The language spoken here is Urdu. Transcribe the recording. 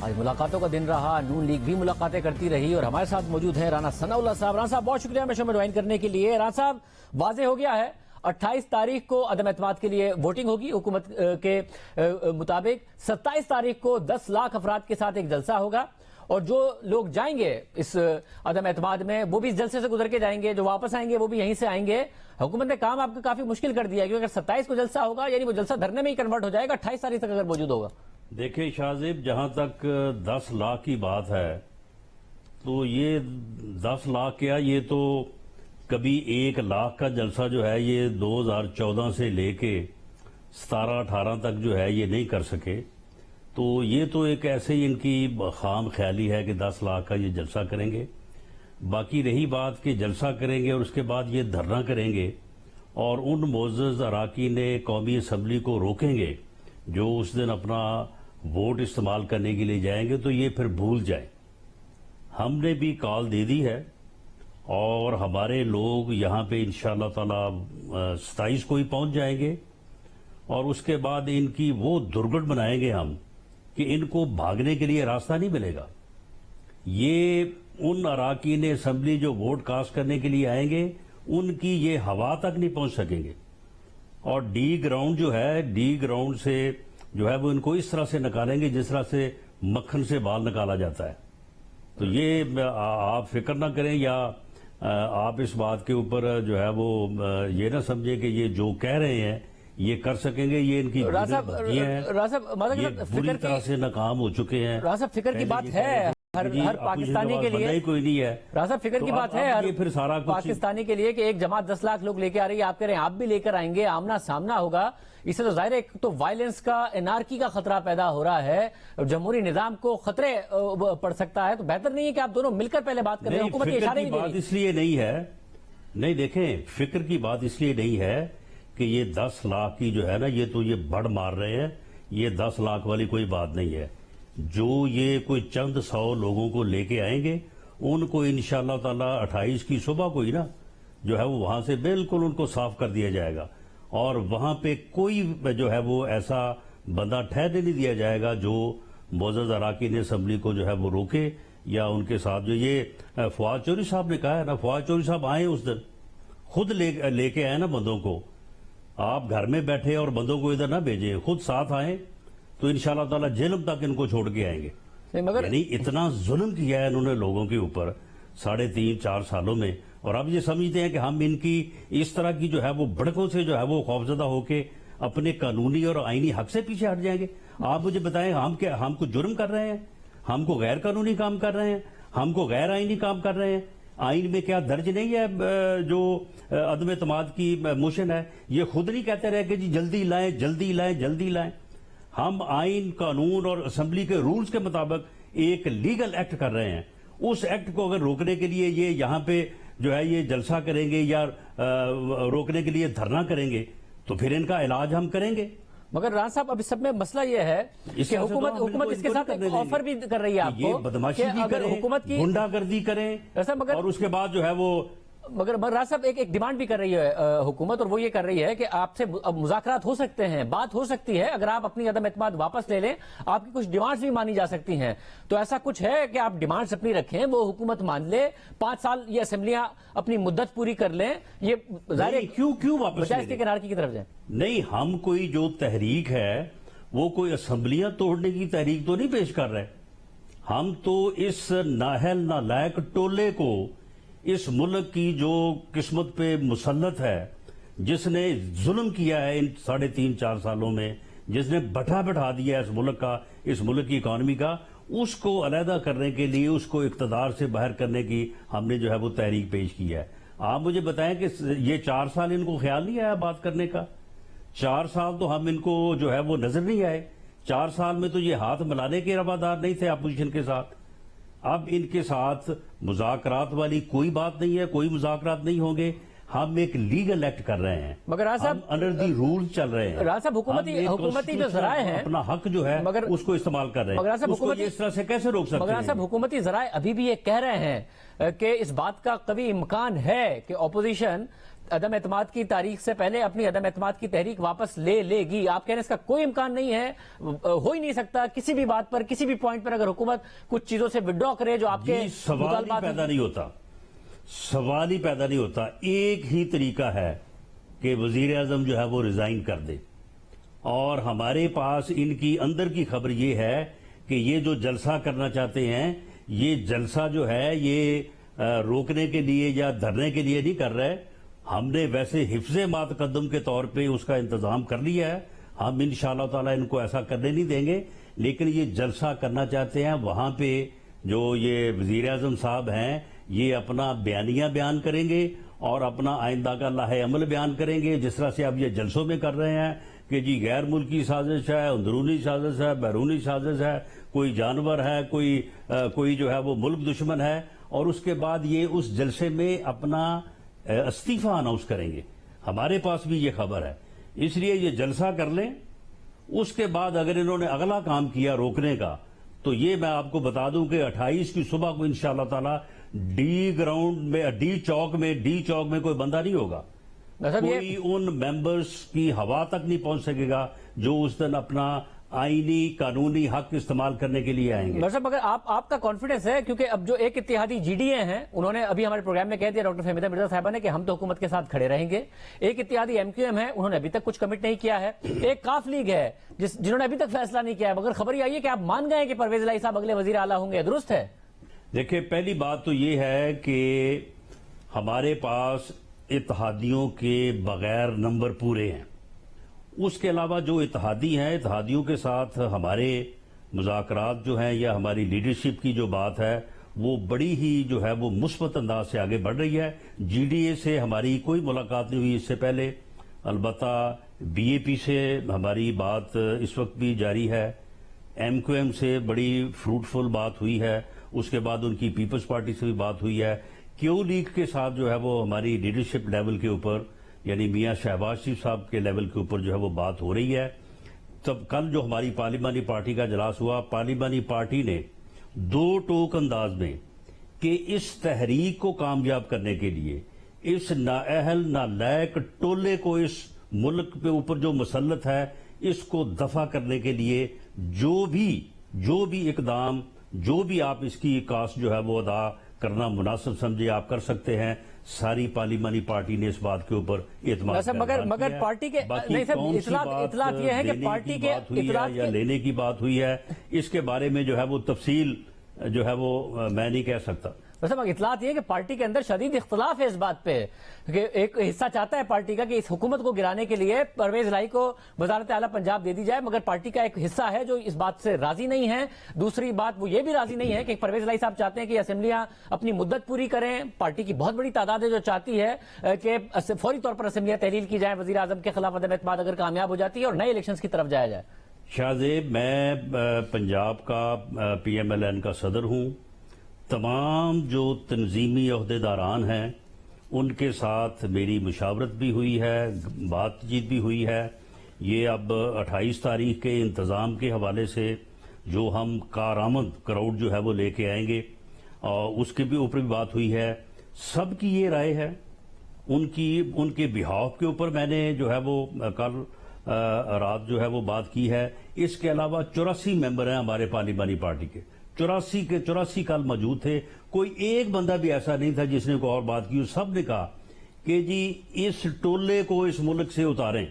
آج ملاقاتوں کا دن رہا، نون لیگ بھی ملاقاتیں کرتی رہی اور ہمارے ساتھ موجود ہیں رانا ثناء اللہ صاحب۔ رانا صاحب بہت شکریہ ہمیں شو میں جوائن کرنے کے لیے۔ رانا صاحب واضح ہو گیا ہے 28 تاریخ کو عدم اعتماد کے لیے ووٹنگ ہوگی حکومت کے مطابق، 27 تاریخ کو 10 لاکھ افراد کے ساتھ ایک جلسہ ہوگا اور جو لوگ جائیں گے اس عدم اعتماد میں وہ بھی اس جلسے سے گزر کے جائیں گے، جو واپس آئیں گے وہ بھی یہیں سے آئیں گے۔ حکومت نے کام آپ کا کافی مشکل کر دیا ہے کیونکہ اگر 27 کو جلسہ ہوگا یعنی وہ جلسہ دھرنے میں ہی کنورٹ ہو جائے گا 28 تاریخ تک اگر موجود ہوگا۔ دیکھیں شاہزیب، جہاں تک 10 لاکھ کی بات ہے تو یہ 10 لاکھ کیا، یہ تو کبھی 1 لاکھ کا جلسہ جو ہے یہ 2014 سے لے کے 17-18 تک جو ہے یہ نہیں کر سکے، تو یہ تو ایک ایسے ہی ان کی خام خیالی ہے کہ 10 لاکھ کا یہ جلسہ کریں گے۔ باقی رہی بات کہ جلسہ کریں گے اور اس کے بعد یہ دھرنا کریں گے اور ان معزز اراکین قومی اسمبلی کو روکیں گے جو اس دن اپنا ووٹ استعمال کرنے کے لیے جائیں گے، تو یہ پھر بھول جائیں۔ ہم نے بھی کال دے دی ہے اور ہمارے لوگ یہاں پہ انشاءاللہ تعالی 27 کو ہی پہنچ جائیں گے اور اس کے بعد ان کی وہ درگٹ بنائیں گے ہم کہ ان کو بھاگنے کے لیے راستہ نہیں ملے گا۔ یہ ان اراکین اسمبلی جو ووٹ کاسٹ کرنے کے لیے آئیں گے ان کی یہ ہوا تک نہیں پہنچ سکیں گے، اور ڈی گراؤنڈ جو ہے، ڈی گراؤنڈ سے جو ہے وہ ان کو اس طرح سے نکالیں گے جس طرح سے مکھن سے بال نکالا جاتا ہے۔ تو یہ آپ فکر نہ کریں یا آپ اس بات کے اوپر جو ہے وہ یہ نہ سمجھیں کہ یہ جو کہہ رہے ہیں یہ کر سکیں گے، یہ ان کی بھتیاں ہیں، یہ بری طرح سے ناکام ہو چکے ہیں۔ رانا صاحب فکر کی بات ہے ہر پاکستانی کے لیے، کوئی نہیں ہے رانا صاحب فکر کی بات ہے ہر پھر سارا پاکستانی کے لیے کہ ایک جماعت 10 لاکھ لوگ لے کے آ رہی ہے، آپ کہہ رہے ہیں آپ بھی لے کر آئیں گے، آمنا سامنا ہوگا، اس سے تو ظاہر ہے ایک تو وائلنس کا، انارکی کا خطرہ پیدا ہو رہا ہے، جمہوری نظام کو خطرے پڑ سکتا ہے، تو بہتر نہیں ہے کہ آپ دونوں مل کر پہلے بات کریں؟ حکومت کے اشارے نہیں دے رہی۔ اس لیے نہیں ہے، نہیں دیکھیں فکر کی بات اس لیے نہیں ہے کہ یہ 10 لاکھ کی جو ہے نا یہ تو یہ بڑھ مار رہے ہیں، یہ 10 لاکھ والی کوئی بات نہیں ہے۔ جو یہ کوئی چند 100 لوگوں کو لے کے آئیں گے ان کو انشاءاللہ تعالی 28 کی صبح کو ہی نا جو ہے وہ وہاں سے بالکل ان کو صاف کر دیا جائے گا اور وہاں پہ کوئی جو ہے وہ ایسا بندہ ٹھہرنے نہیں دیا جائے گا جو معزز اراکین اسمبلی کو جو ہے وہ روکے یا ان کے ساتھ جو یہ فواد چودھری صاحب نے کہا ہے نا، فواد چودھری صاحب آئیں اس دن خود لے کے آئے نا بندوں کو، آپ گھر میں بیٹھے اور بندوں کو ادھر نہ بھیجیں، خود ساتھ آئیں تو انشاءاللہ تعالی جہنم تک ان کو چھوڑ کے آئیں گے۔ مگر یعنی اتنا ظلم کیا ہے انہوں نے لوگوں کے اوپر 3.5-4 سالوں میں، اور اب یہ سمجھتے ہیں کہ ہم ان کی اس طرح کی جو ہے وہ بڑکوں سے جو ہے وہ خوفزدہ ہو کے اپنے قانونی اور آئینی حق سے پیچھے ہٹ جائیں گے۔ آپ مجھے بتائیں ہم کو جرم کر رہے ہیں، ہم کو غیر قانونی کام کر رہے ہیں، ہم کو غیر آئینی کام کر رہے ہیں؟ آئین میں کیا درج نہیں ہے جو عدم اعتماد کی موشن ہے؟ یہ خود نہیں کہتے رہے کہ جی جلدی لائیں جلدی لائیں جلدی لائیں۔ ہم آئین، قانون اور اسمبلی کے رولز کے مطابق ایک لیگل ایکٹ کر رہے ہیں، اس ایکٹ کو اگر روکنے کے لیے یہ یہاں پہ جو ہے یہ جلسہ کریں گے یا روکنے کے لیے دھرنا کریں گے تو پھر ان کا علاج ہم کریں گے۔ مگر رانا صاحب اب اس سب میں مسئلہ یہ ہے کہ حکومت اس کے ساتھ آفر بھی کر رہی ہے آپ کو، بدماشی بھی کریں، حکومت کی گنڈا گردی کریں اور اس کے بعد جو ہے وہ مگر رانا صاحب ایک ڈیمانڈ بھی کر رہی ہے حکومت، اور وہ یہ کر رہی ہے کہ آپ سے مذاکرات ہو سکتے ہیں، بات ہو سکتی ہے، اگر آپ اپنی عدم اعتماد واپس لے لیں آپ کی کچھ ڈیمانڈز بھی مانی جا سکتی ہیں، تو ایسا کچھ ہے کہ آپ ڈیمانڈز اپنی رکھیں وہ حکومت مان لے، 5 سال یہ اسمبلیاں اپنی مدت پوری کر لیں، یہ ظاہر ہے کیوں واپس کے کنارکی کی طرف جائیں؟ نہیں، ہم کوئی جو تحریک ہے وہ کوئی اسمبلیاں توڑنے کی تحریک تو نہیں پیش کر رہے، ہم تو اس نااہل نالائق ٹولے کو، اس ملک کی جو قسمت پہ مسلط ہے، جس نے ظلم کیا ہے ان 3.5-4 سالوں میں، جس نے بٹھا دیا ہے اس ملک کا، اس ملک کی اکانومی کا، اس کو علیحدہ کرنے کے لیے، اس کو اقتدار سے باہر کرنے کی ہم نے جو ہے وہ تحریک پیش کی ہے۔ آپ مجھے بتائیں کہ یہ 4 سال ان کو خیال نہیں آیا بات کرنے کا؟ 4 سال تو ہم ان کو جو ہے وہ نظر نہیں آئے، 4 سال میں تو یہ ہاتھ ملانے کے روادار نہیں تھے اپوزیشن کے ساتھ۔ اب ان کے ساتھ مذاکرات والی کوئی بات نہیں ہے، کوئی مذاکرات نہیں ہوں گے، ہم ایک لیگل ایکٹ کر رہے ہیں، مگر ہم انڈر دی رول چل رہے ہیں۔ رانا صاحب حکومتی جو ذرائع ہیں اپنا حق جو ہے اس کو استعمال کر رہے ہیں، اس کو اس طرح سے کیسے روک سکتے ہیں؟ مگر صاحب حکومتی ذرائع ابھی بھی یہ کہہ رہے ہیں کہ اس بات کا قوی امکان ہے کہ اپوزیشن عدم اعتماد کی تاریخ سے پہلے اپنی عدم اعتماد کی تحریک واپس لے گی؟ آپ کہہ رہے ہیں اس کا کوئی امکان نہیں ہے، ہو ہی نہیں سکتا کسی بھی بات پر، کسی بھی پوائنٹ پر اگر حکومت کچھ چیزوں سے وڈرا کرے جو آپ کے سوال ہی پیدا نہیں ہوتا، سوال ہی پیدا نہیں ہوتا۔ ایک ہی طریقہ ہے کہ وزیر اعظم جو ہے وہ ریزائن کر دے، اور ہمارے پاس ان کی اندر کی خبر یہ ہے کہ یہ جو جلسہ کرنا چاہتے ہیں، یہ جلسہ جو ہے یہ روکنے کے لیے یا دھرنے کے لیے نہیں کر رہے۔ ہم نے ویسے حفظ ما تقدم کے طور پہ اس کا انتظام کر لیا ہے، ہم انشاءاللہ تعالی ان کو ایسا کرنے نہیں دیں گے، لیکن یہ جلسہ کرنا چاہتے ہیں۔ وہاں پہ جو یہ وزیر اعظم صاحب ہیں یہ اپنا بیانیہ بیان کریں گے اور اپنا آئندہ کا لائحہ عمل بیان کریں گے، جس طرح سے اب یہ جلسوں میں کر رہے ہیں کہ جی غیر ملکی سازش ہے، اندرونی سازش ہے، بیرونی سازش ہے، کوئی جانور ہے، کوئی جو ہے وہ ملک دشمن ہے، اور اس کے بعد یہ اس جلسے میں اپنا استعفیٰ اناؤنس کریں گے۔ ہمارے پاس بھی یہ خبر ہے، اس لیے یہ جلسہ کر لیں، اس کے بعد اگر انہوں نے اگلا کام کیا روکنے کا، تو یہ میں آپ کو بتا دوں کہ 28 کی صبح کو انشاءاللہ تعالی ڈی چوک میں کوئی بندہ نہیں ہوگا، کوئی ان ممبرز کی ہوا تک نہیں پہنچ سکے گا جو اس دن اپنا آئینی قانونی حق استعمال کرنے کے لیے آئیں گے۔ ڈاکٹر صاحب، اگر آپ کا کانفیڈنس ہے، کیونکہ اب جو ایک اتحادی جی ڈی اے ہیں انہوں نے ابھی ہمارے پروگرام میں کہہ دیا ڈاکٹر فہمیدہ مرزا صاحبہ نے کہ ہم تو حکومت کے ساتھ کھڑے رہیں گے، ایک اتحادی ایم کیو ایم ہے، انہوں نے ابھی تک کچھ کمٹ نہیں کیا ہے، ایک کاف لیگ ہے جنہوں نے ابھی تک فیصلہ نہیں کیا ہے، مگر خبر یہ آئی ہے کہ آپ مان گئے کہ پرویز الہی صاحب اگلے وزیر اعلیٰ ہوں گے، درست ہے؟ دیکھیں، پہلی بات تو یہ ہے کہ ہمارے پاس اتحادیوں کے بغیر نمبر پورے ہیں، اس کے علاوہ جو اتحادی ہیں، اتحادیوں کے ساتھ ہمارے مذاکرات جو ہیں یا ہماری لیڈرشپ کی جو بات ہے وہ بڑی ہی جو ہے وہ مثبت انداز سے آگے بڑھ رہی ہے۔ جی ڈی اے سے ہماری کوئی ملاقات نہیں ہوئی اس سے پہلے، البتہ بی اے پی سے ہماری بات اس وقت بھی جاری ہے، ایم کیو ایم سے بڑی فروٹفل بات ہوئی ہے، اس کے بعد ان کی پیپلز پارٹی سے بھی بات ہوئی ہے، کیو لیگ کے ساتھ جو ہے وہ ہماری لیڈرشپ لیول کے اوپر یعنی میاں شہباز شریف صاحب کے لیول کے اوپر جو ہے وہ بات ہو رہی ہے۔ تب کل جو ہماری پارلیمانی پارٹی کا اجلاس ہوا، پارلیمانی پارٹی نے دو ٹوک انداز میں کہ اس تحریک کو کامیاب کرنے کے لیے اس نااہل نالائق ٹولے کو اس ملک پہ اوپر جو مسلط ہے اس کو دفع کرنے کے لیے جو بھی اقدام، جو بھی آپ اس کی کاسٹ جو ہے وہ ادا کرنا مناسب سمجھے آپ کر سکتے ہیں، ساری پارلیمانی پارٹی نے اس بات کے اوپر اعتماد مگر پارٹی کے نہیں صاحب، اطلاعات یہ ہے کہ پارٹی کے یا لینے کی بات ہوئی ہے، اس کے بارے میں جو ہے وہ تفصیل جو ہے وہ میں نہیں کہہ سکتا۔ ویسے اطلاعات یہ ہے کہ پارٹی کے اندر شدید اختلاف ہے اس بات پہ کہ ایک حصہ چاہتا ہے پارٹی کا کہ اس حکومت کو گرانے کے لیے پرویز الہی کو وزارت اعلیٰ پنجاب دے دی جائے، مگر پارٹی کا ایک حصہ ہے جو اس بات سے راضی نہیں ہے۔ دوسری بات وہ یہ بھی راضی نہیں ہے کہ پرویز الہی صاحب چاہتے ہیں کہ اسمبلیاں اپنی مدت پوری کریں، پارٹی کی بہت بڑی تعداد ہے جو چاہتی ہے کہ فوری طور پر اسمبلیاں تحلیل کی جائیں، وزیر اعظم کے خلاف عدم اعتماد اگر کامیاب ہو جاتی ہے اور نئے الیکشنز کی طرف جایا جائے۔ شاہ زیب، میں پنجاب کا پی ایم ایل این کا صدر ہوں، تمام جو تنظیمی عہدیداران ہیں ان کے ساتھ میری مشاورت بھی ہوئی ہے، بات چیت بھی ہوئی ہے۔ یہ اب 28 تاریخ کے انتظام کے حوالے سے جو ہم کارآمد کراؤڈ جو ہے وہ لے کے آئیں گے اور اس کے بھی اوپر بھی بات ہوئی ہے، سب کی یہ رائے ہے، ان کے بہاف کے اوپر میں نے جو ہے وہ کل رات جو ہے وہ بات کی ہے۔ اس کے علاوہ 84 ممبر ہیں ہمارے پارلیمانی پارٹی کے، 84 کے 84 کل موجود تھے، کوئی ایک بندہ بھی ایسا نہیں تھا جس نے کوئی اور بات کی، سب نے کہا کہ جی اس ٹولے کو اس ملک سے اتاریں۔